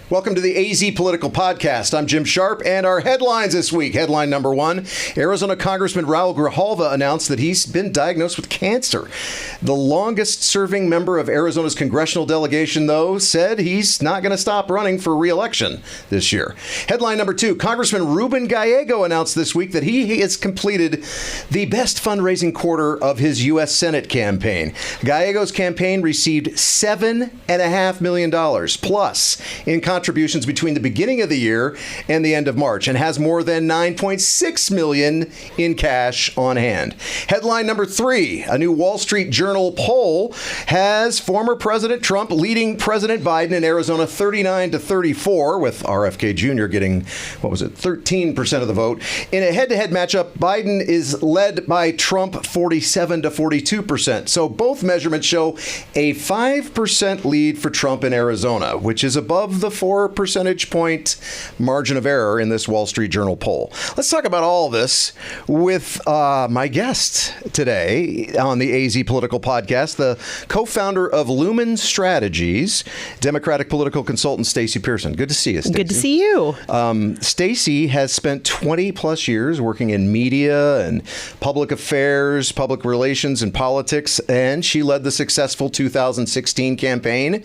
Welcome to the AZ Political Podcast. I'm Jim Sharp, and our headlines this week. Headline number one, Arizona Congressman Raul Grijalva announced that he's been diagnosed with cancer. The longest-serving member of Arizona's congressional delegation, though, said he's not going to stop running for re-election this year. Headline number two, Congressman Ruben Gallego announced this week that he has completed the best fundraising quarter of his U.S. Senate campaign. Gallego's campaign received $7.5 million plus in contributions between the beginning of the year and the end of March, and has more than $9.6 million in cash on hand. Headline number three, a new Wall Street Journal poll has former President Trump leading President Biden in Arizona 39-34, with RFK Jr. getting, 13% of the vote. In a head-to-head matchup, Biden is led by Trump 47-42%. So both measurements show a 5% lead for Trump in Arizona, which is above the 4 percentage point margin of error in this Wall Street Journal poll. Let's talk about all this with my guest today on the AZ Political Podcast, the co-founder of Lumen Strategies, Democratic political consultant Stacy Pearson. Good to see you, Stacy. Good to see you. Stacy has spent 20 plus years working in media and public affairs, public relations, and politics, and she led the successful 2016 campaign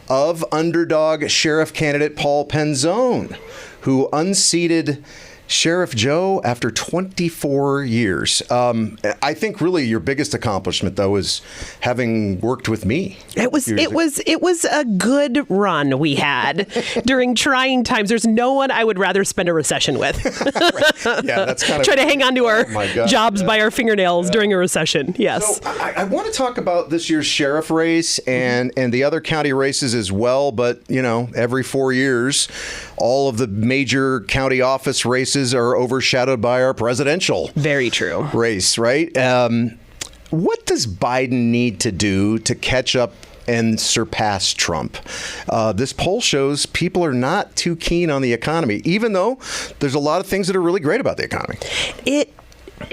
of underdog sheriff candidate Paul Penzone, who unseated Sheriff Joe after 24 years. I think really your biggest accomplishment, though, is having worked with me. It was a good run we had during trying times. There's no one I would rather spend a recession with. Right. Yeah, that's kind of try to hang on to our jobs by our fingernails during a recession. Yes. So I want to talk about this year's sheriff race and the other county races as well. But every 4 years, all of the major county office races are overshadowed by our presidential race, right? What does Biden need to do to catch up and surpass Trump? This poll shows people are not too keen on the economy, even though there's a lot of things that are really great about the economy. It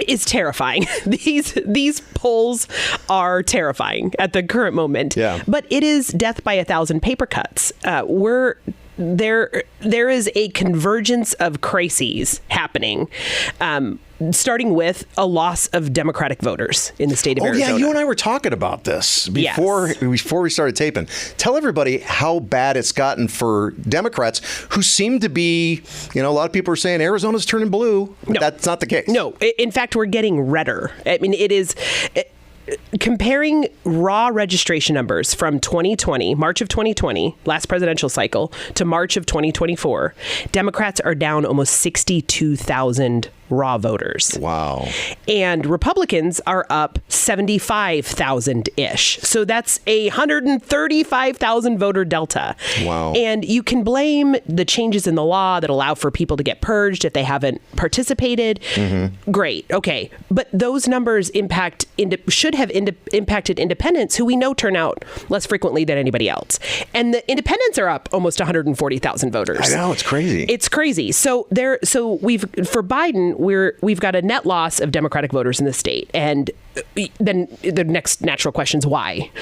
is terrifying. These polls are terrifying at the current moment. Yeah. But it is death by 1,000 paper cuts. There is a convergence of crises happening, starting with a loss of Democratic voters in the state of Arizona. Yeah, you and I were talking about this before we started taping. Tell everybody how bad it's gotten for Democrats who seem to be, a lot of people are saying Arizona's turning blue. But that's not the case. No, in fact, we're getting redder. I mean, it is... Comparing raw registration numbers from 2020, March of 2020, last presidential cycle, to March of 2024, Democrats are down almost 62,000 raw voters. Wow. And Republicans are up 75,000-ish. So that's a 135,000 voter delta. Wow. And you can blame the changes in the law that allow for people to get purged if they haven't participated. Mm-hmm. Great. Okay. But those numbers should have impacted independents, who we know turn out less frequently than anybody else. And the independents are up almost 140,000 voters. I know, it's crazy. It's crazy. So for Biden, we've got a net loss of Democratic voters in the state. And then the next natural question is why?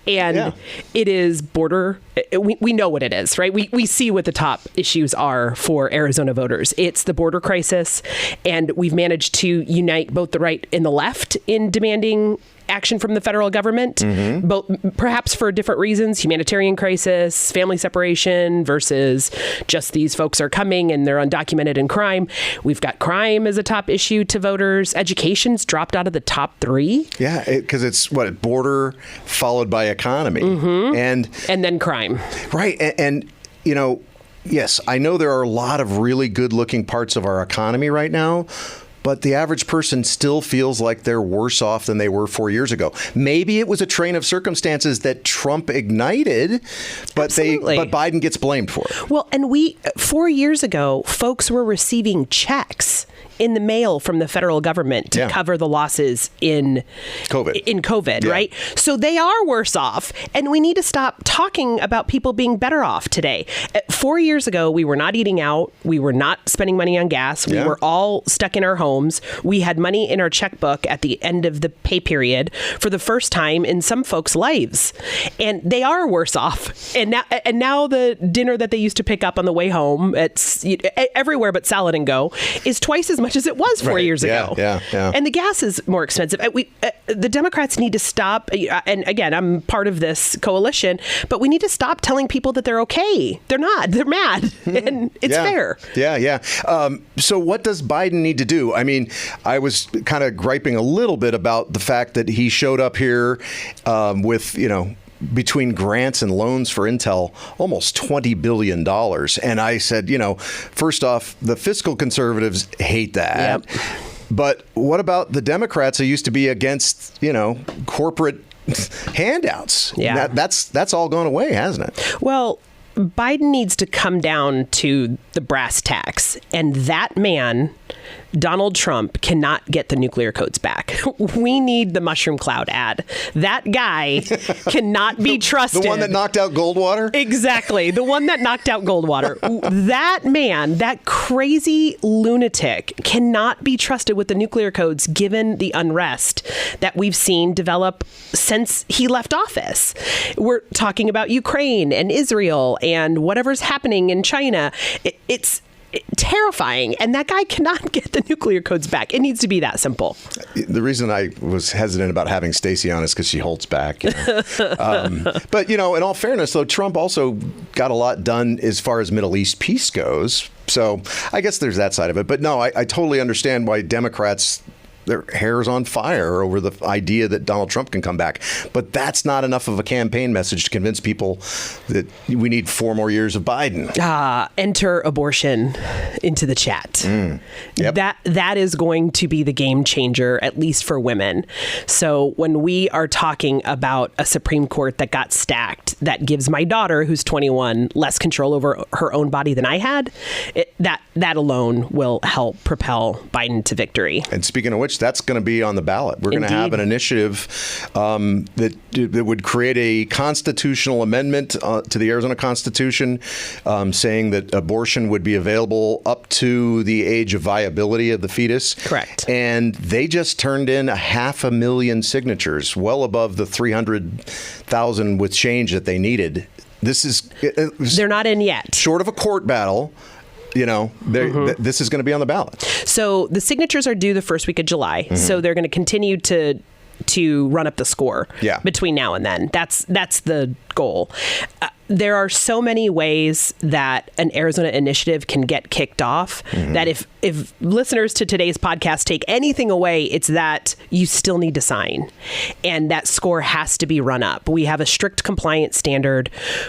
And it is border. We know what it is, right? We see what the top issues are for Arizona voters. It's the border crisis. And we've managed to unite both the right and the left in demanding action from the federal government, both perhaps for different reasons: humanitarian crisis, family separation, versus just these folks are coming and they're undocumented in crime. We've got crime as a top issue to voters. Education's dropped out of the top 3. Yeah, because it's border followed by economy, and then crime. Right, and yes, I know there are a lot of really good-looking parts of our economy right now, but the average person still feels like they're worse off than they were 4 years ago. Maybe it was a train of circumstances that Trump ignited, but Biden gets blamed for it. Well, and 4 years ago, folks were receiving checks in the mail from the federal government to cover the losses in COVID, right? So they are worse off, and we need to stop talking about people being better off today. 4 years ago, we were not eating out. We were not spending money on gas. We were all stuck in our homes. We had money in our checkbook at the end of the pay period for the first time in some folks' lives, and they are worse off. And now the dinner that they used to pick up on the way home at everywhere but Salad and Go is twice as much as it was 4 years ago. And the gas is more expensive. The Democrats need to stop. And again, I'm part of this coalition, but we need to stop telling people that they're okay. They're not. They're mad, and it's fair. So what does Biden need to do? I mean, I was kind of griping a little bit about the fact that he showed up here with, between grants and loans for Intel, almost $20 billion. And I said, first off, the fiscal conservatives hate that. But what about the Democrats who used to be against, corporate handouts? That's all gone away, hasn't it? Well, Biden needs to come down to the brass tacks, and that man, Donald Trump, cannot get the nuclear codes back. We need the mushroom cloud ad. That guy cannot be trusted. The one that knocked out Goldwater? Exactly. The one that knocked out Goldwater. That man, that crazy lunatic, cannot be trusted with the nuclear codes given the unrest that we've seen develop since he left office. We're talking about Ukraine and Israel and whatever's happening in China. It's terrifying, and that guy cannot get the nuclear codes back. It needs to be that simple. The reason I was hesitant about having Stacy on is because she holds back. But, in all fairness, though, Trump also got a lot done as far as Middle East peace goes. So I guess there's that side of it. But no, I totally understand why Democrats, their hair is on fire over the idea that Donald Trump can come back. But that's not enough of a campaign message to convince people that we need 4 more years of Biden. Enter abortion into the chat. That is going to be the game changer, at least for women. So when we are talking about a Supreme Court that got stacked, that gives my daughter, who's 21, less control over her own body than I had, that alone will help propel Biden to victory. And speaking of which, that's going to be on the ballot. We're going to have an initiative that would create a constitutional amendment to the Arizona Constitution saying that abortion would be available up to the age of viability of the fetus. Correct. And they just turned in 500,000 signatures, well above the 300,000 with change that they needed. They're not in yet. Short of a court battle. This is going to be on the ballot. So the signatures are due the first week of July. So they're going to continue to run up the score between now and then. That's the goal. There are so many ways that an Arizona initiative can get kicked off that if listeners to today's podcast take anything away, it's that you still need to sign. And that score has to be run up. We have a strict compliance standard,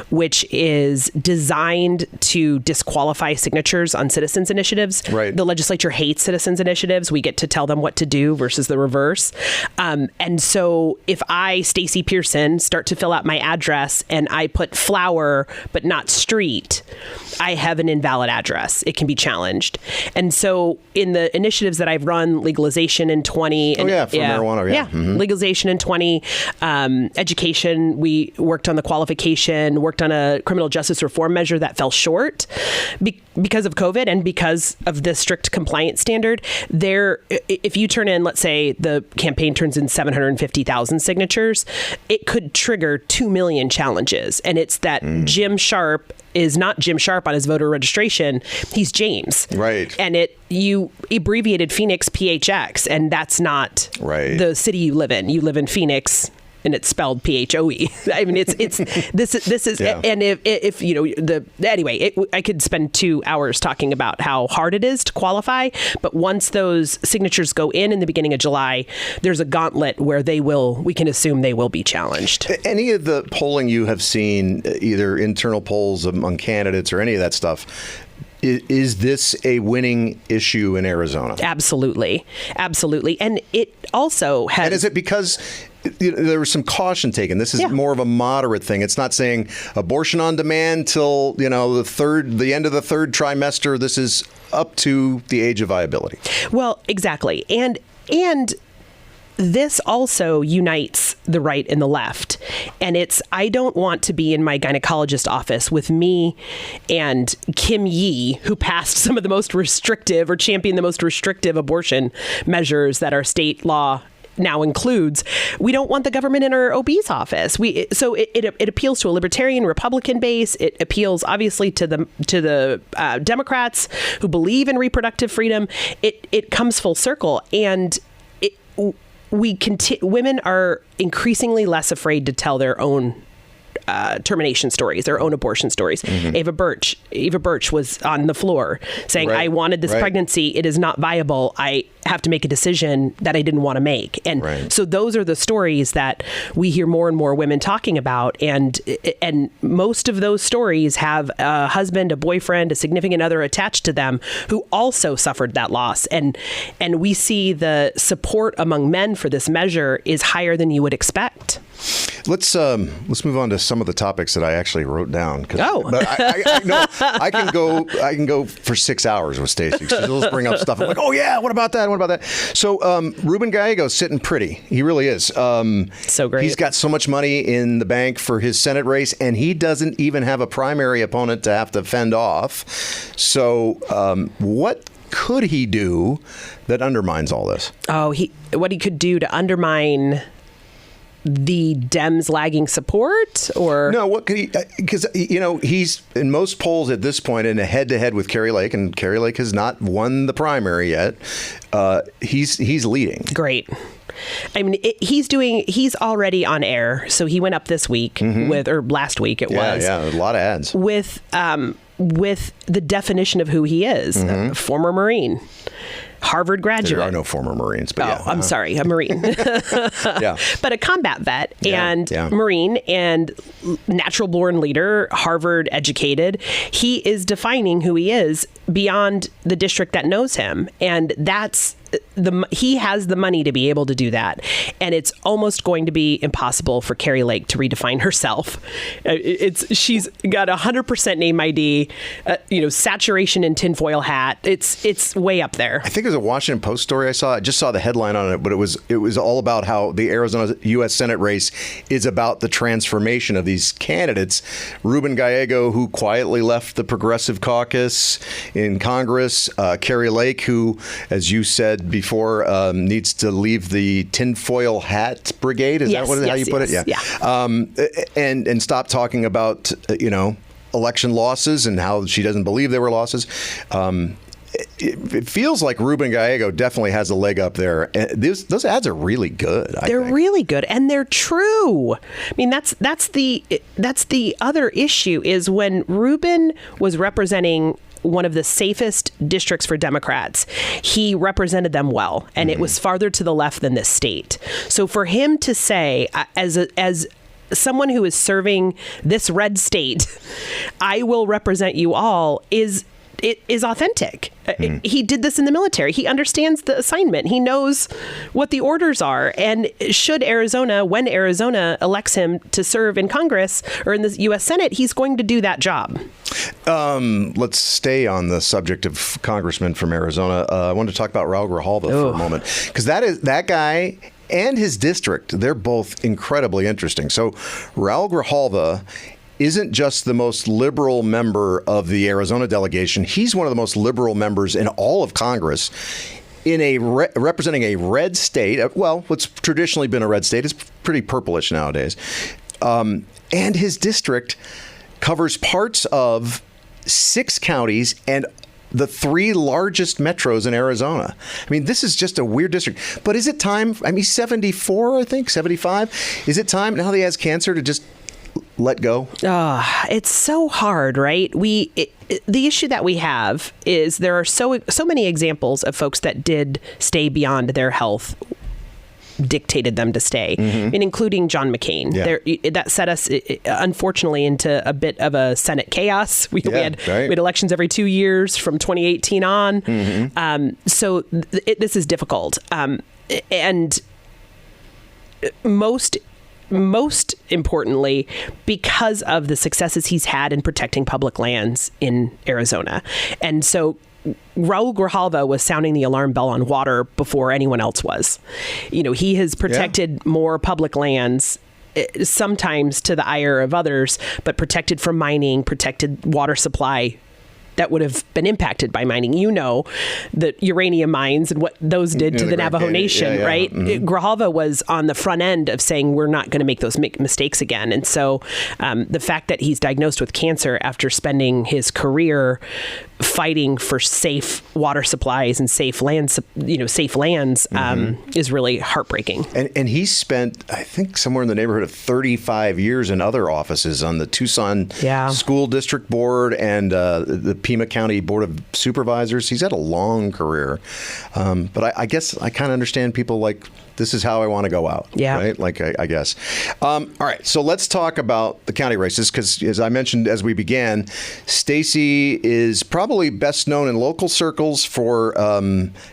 which is designed to disqualify signatures on citizens initiatives. Right. The legislature hates citizens initiatives. We get to tell them what to do versus the reverse. And so if I, Stacy Pearson, start to fill out my address and I put flower but not street, I have an invalid address. It can be challenged. And so in the initiatives that I've run, legalization in 20. For marijuana. Legalization in 20. Education, we worked on the qualification, worked on a criminal justice reform measure that fell short because of COVID and because of the strict compliance standard. If you turn in, let's say the campaign turns in 750,000 signatures, it could trigger 2 million challenges. And it's that Jim Sharp is not Jim Sharp on his voter registration. He's James. Right. And you abbreviated Phoenix PHX, and that's not the city you live in. You live in Phoenix, and it's spelled PHOE. I mean, this is and I could spend 2 hours talking about how hard it is to qualify, but once those signatures go in the beginning of July, there's a gauntlet where we can assume they will be challenged. Any of the polling you have seen, either internal polls among candidates or any of that stuff, is this a winning issue in Arizona? Absolutely. And it also has... And is it because there was some caution taken? This is more of a moderate thing. It's not saying abortion on demand till, the end of the third trimester. This is up to the age of viability. Well, exactly. And this also unites the right and the left. And I don't want to be in my gynecologist office with me and Kim Yee, who passed some of the most restrictive or championed the most restrictive abortion measures that our state law now includes. We don't want the government in our OB's office. So it appeals to a libertarian Republican base. It appeals obviously to the Democrats who believe in reproductive freedom. It comes full circle, and women are increasingly less afraid to tell their own termination stories, their own abortion stories. Mm-hmm. Eva Birch was on the floor saying, I wanted this pregnancy. It is not viable. I have to make a decision that I didn't want to make. And so those are the stories that we hear more and more women talking about. And most of those stories have a husband, a boyfriend, a significant other attached to them who also suffered that loss. And we see the support among men for this measure is higher than you would expect. Let's move on to some of the topics that I actually wrote down. But I can go for 6 hours with Stacy. She'll bring up stuff. I'm like, oh yeah, what about that? What about that? So Ruben Gallego's sitting pretty. He really is. So great. He's got so much money in the bank for his Senate race, and he doesn't even have a primary opponent to have to fend off. So what could he do that undermines all this? What he could do to undermine the Dems' lagging support, or no? What could he? Because he's in most polls at this point in a head-to-head with Kari Lake, and Kari Lake has not won the primary yet. He's leading. Great. I mean, he's already on air. So he went up this week last week it was. Yeah, a lot of ads with the definition of who he is, former Marine. Harvard graduate. There are no former Marines, but yeah. I'm sorry, a Marine. Yeah. But a combat vet and Marine and natural-born leader, Harvard educated. He is defining who he is beyond the district that knows him. And he has the money to be able to do that. And it's almost going to be impossible for Kari Lake to redefine herself. She's got 100% name ID, saturation in tinfoil hat. It's way up there. I think it was a Washington Post story I saw. I just saw the headline on it, but it was all about how the Arizona U.S. Senate race is about the transformation of these candidates. Ruben Gallego, who quietly left the Progressive Caucus in Congress. Kari Lake, who, as you said before, needs to leave the tinfoil hat brigade. Is that how you put it? Yeah. And stop talking about election losses and how she doesn't believe they were losses. It feels like Ruben Gallego definitely has a leg up there. Those ads are really good. They're really good, and they're true. I mean, that's the other issue is when Ruben was representing one of the safest districts for Democrats, he represented them well, and it was farther to the left than this state. So for him to say, as someone who is serving this red state, I will represent you all, is authentic. He did this in the military. He understands the assignment. He knows what the orders are. And when Arizona elects him to serve in Congress or in the U.S. Senate, he's going to do that job. Let's stay on the subject of congressmen from Arizona. I wanted to talk about Raul Grijalva for a moment, because that guy and his district, they're both incredibly interesting. So Raul Grijalva isn't just the most liberal member of the Arizona delegation. He's one of the most liberal members in all of Congress in representing a red state. Well, what's traditionally been a red state is pretty purplish nowadays. And his district covers parts of 6 counties and the 3 largest metros in Arizona. I mean, this is just a weird district. But is it time? I mean, he's 74, I think, 75. Is it time, now that he has cancer, to just let go? It's so hard, right? The issue that we have is there are so many examples of folks that did stay beyond their health dictated them to stay, and including John McCain. Yeah. That set us, unfortunately, into a bit of a Senate chaos. We had elections every 2 years from 2018 on. So this is difficult. And most most importantly, because of the successes he's had in protecting public lands in Arizona. And so Raul Grijalva was sounding the alarm bell on water before anyone else was. He has protected more public lands, sometimes to the ire of others, but protected from mining, protected water supply that would have been impacted by mining. The uranium mines and what those did to the Navajo Nation, right? Mm-hmm. Grijalva was on the front end of saying we're not going to make those mistakes again. And so the fact that he's diagnosed with cancer after spending his career fighting for safe water supplies and safe lands, is really heartbreaking. And he spent, I think, somewhere in the neighborhood of 35 years in other offices on the Tucson School District Board and the Pima County Board of Supervisors. He's had a long career. But I guess I kind of understand people like, this is how I want to go out. Yeah. Right? Like, I guess. All right. So let's talk about the county races, because as I mentioned as we began, Stacy is probably best known in local circles for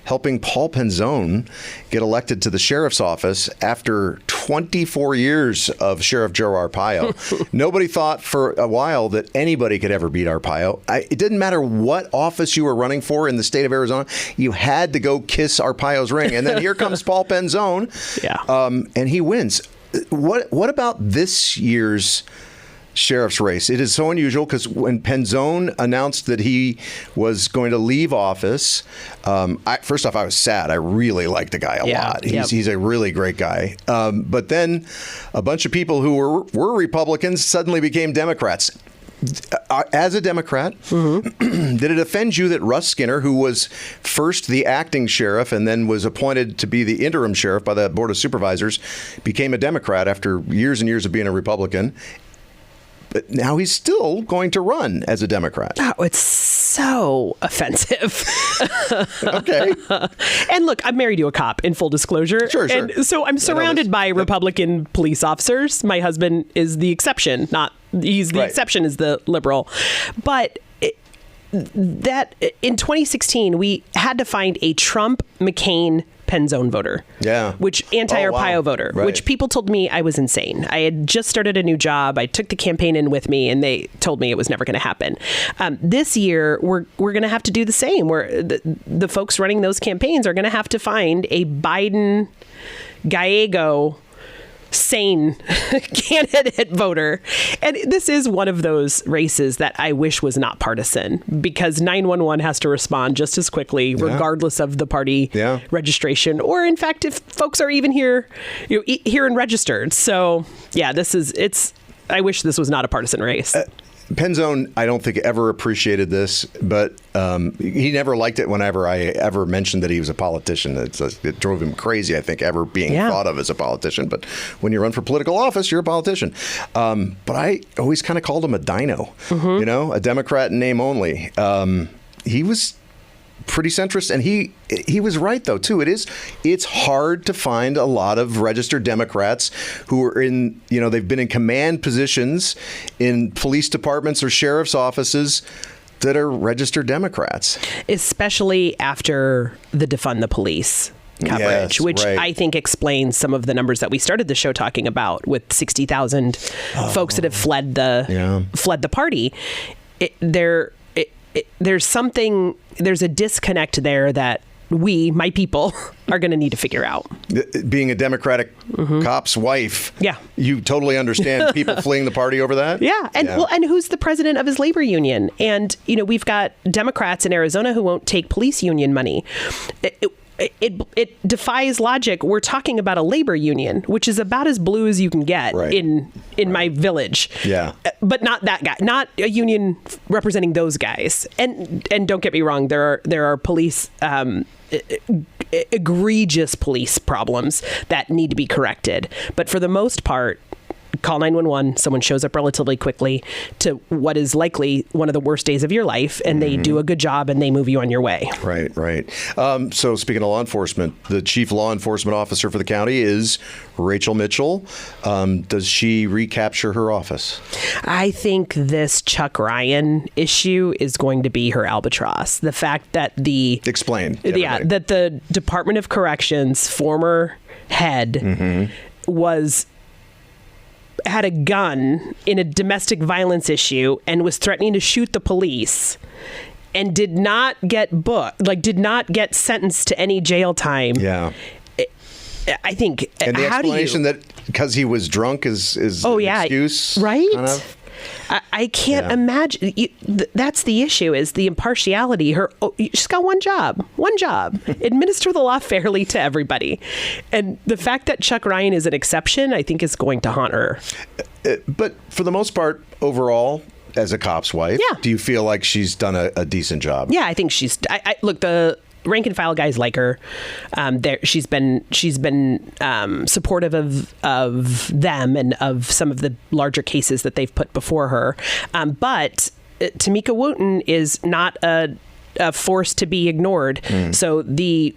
helping Paul Penzone get elected to the sheriff's office after 24 years of Sheriff Joe Arpaio. Nobody thought for a while that anybody could ever beat Arpaio. It didn't matter what office you were running for in the state of Arizona. You had to go kiss Arpaio's ring. And then here comes Paul Penzone. And he wins. What about this year's sheriff's race? It is so unusual because when Penzone announced that he was going to leave office, first off, I was sad. I really like the guy a lot. He's a really great guy. But then a bunch of people who were Republicans suddenly became Democrats. As a Democrat, did it offend you that Russ Skinner, who was first the acting sheriff and then was appointed to be the interim sheriff by the Board of Supervisors, became a Democrat after years and years of being a Republican? But now he's still going to run as a Democrat. Oh, it's so offensive. Okay. And look, I'm married to a cop, in full disclosure. Sure. And so I'm surrounded by Republican police officers. My husband is the exception, he's the exception is the liberal. But that in 2016, we had to find a Trump, McCain, Penzone voter, which anti-Arpaio voter, which people told me I was insane. I had just started a new job. I took the campaign in with me, and they told me it was never going to happen. This year, we're going to have to do the same. Where the folks running those campaigns are going to have to find a Biden, Gallego, sane candidate voter. And this is one of those races that I wish was not partisan, because 911 has to respond just as quickly, regardless of the party registration, or in fact, if folks are even here and registered. So I wish this was not a partisan race. Penzone, I don't think ever appreciated this, but he never liked it whenever I ever mentioned that he was a politician. It drove him crazy, I think, ever being thought of as a politician. But when you run for political office, you're a politician. But I always kind of called him a dino, a Democrat in name only. He was pretty centrist, and he was right though too. It's hard to find a lot of registered Democrats who are in, they've been in command positions in police departments or sheriff's offices that are registered Democrats, especially after the defund the police coverage, which I think explains some of the numbers that we started the show talking about, with 60,000 folks that have fled the party. There's a disconnect there that my people, are going to need to figure out. Being a Democratic cop's wife, you totally understand people fleeing the party over that? And who's the president of his labor union? And, we've got Democrats in Arizona who won't take police union money. It defies logic. We're talking about a labor union, which is about as blue as you can get in my village. But not that guy, not a union representing those guys. And don't get me wrong, there are police egregious police problems that need to be corrected. But for the most part, call 911, someone shows up relatively quickly to what is likely one of the worst days of your life, and they do a good job and they move you on your way. Right. So speaking of law enforcement, the chief law enforcement officer for the county is Rachel Mitchell. Does she recapture her office? I think this Chuck Ryan issue is going to be her albatross. The fact that that the Department of Corrections former head was had a gun in a domestic violence issue and was threatening to shoot the police and did not get did not get sentenced to any jail time. Yeah. I think. And the explanation that because he was drunk is an excuse, right? Kind of? I can't imagine. That's the issue, is the impartiality. She's got one job. Administer the law fairly to everybody. And the fact that Chuck Ryan is an exception, I think, is going to haunt her. But for the most part, overall, as a cop's wife, yeah. do you feel like she's done a decent job? Yeah, I think she's. Look, the rank and file guys like her. She's been supportive of them and of some of the larger cases that they've put before her. But Tamika Wooten is not a force to be ignored. So the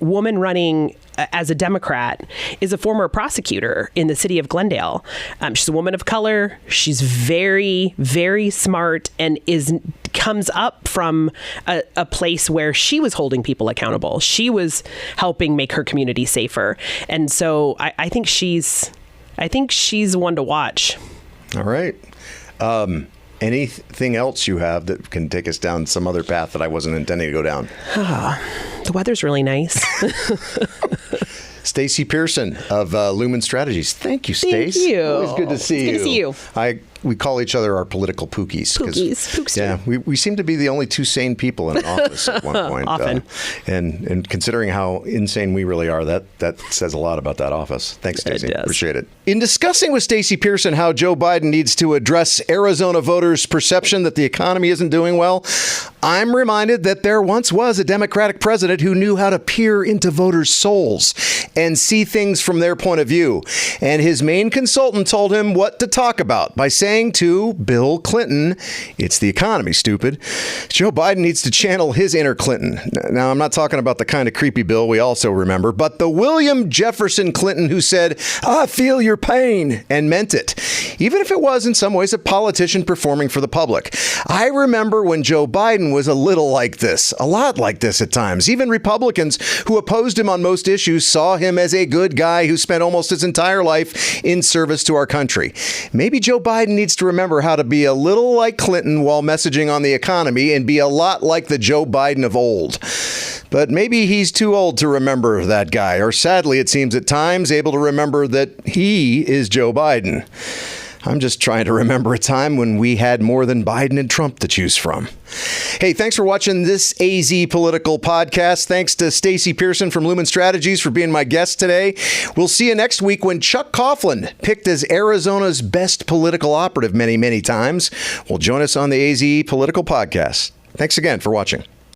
woman running as a Democrat is a former prosecutor in the city of Glendale. She's a woman of color. She's very, very smart and comes up from a place where she was holding people accountable. She was helping make her community safer. And so I think she's one to watch. All right. Anything else you have that can take us down some other path that I wasn't intending to go down? The weather's really nice. Stacy Pearson of Lumen Strategies. Thank you, Stace. Thank you. Always good to see you. Good to see you. We call each other our political pookies. Pooks. Yeah, we seem to be the only two sane people in an office at one point. Often. And considering how insane we really are, that says a lot about that office. Thanks, Stacy. Appreciate it. In discussing with Stacy Pearson how Joe Biden needs to address Arizona voters' perception that the economy isn't doing well, I'm reminded that there once was a Democratic president who knew how to peer into voters' souls and see things from their point of view. And his main consultant told him what to talk about by saying to Bill Clinton, "It's the economy, stupid." Joe Biden needs to channel his inner Clinton. Now, I'm not talking about the kind of creepy Bill we also remember, but the William Jefferson Clinton who said, "I feel your pain," and meant it, even if it was in some ways a politician performing for the public. I remember when Joe Biden was a little like this, a lot like this at times. Even Republicans who opposed him on most issues saw him as a good guy who spent almost his entire life in service to our country. Maybe Joe Biden needs to remember how to be a little like Clinton while messaging on the economy and be a lot like the Joe Biden of old. But maybe he's too old to remember that guy, or sadly, it seems at times, able to remember that he is Joe Biden. I'm just trying to remember a time when we had more than Biden and Trump to choose from. Hey, thanks for watching this AZ Political Podcast. Thanks to Stacy Pearson from Lumen Strategies for being my guest today. We'll see you next week when Chuck Coughlin, picked as Arizona's best political operative many, many times, will join us on the AZ Political Podcast. Thanks again for watching.